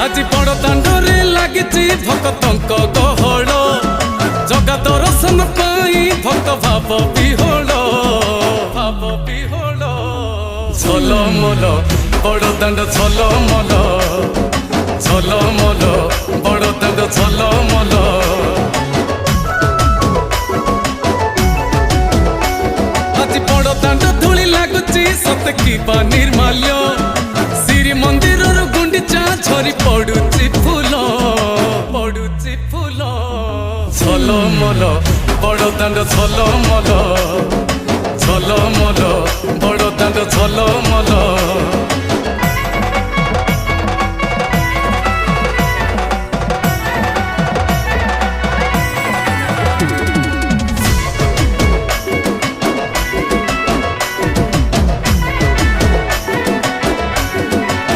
आज बड़ दांडरे लागिची भक्तंक गहळ जगा दर्शन पाई भक्त भाव विहोल झलमल बड़ दांड झलमल झलमल बड़ दांड झलमल आज बड़ दांड धूली लागुची सत कि निर्माल्य श्री मंदिर गुंडीचा झरी पड़ुची फूल झलमल बड़ दांड झलमल झलमल बड़ दांड झलमल।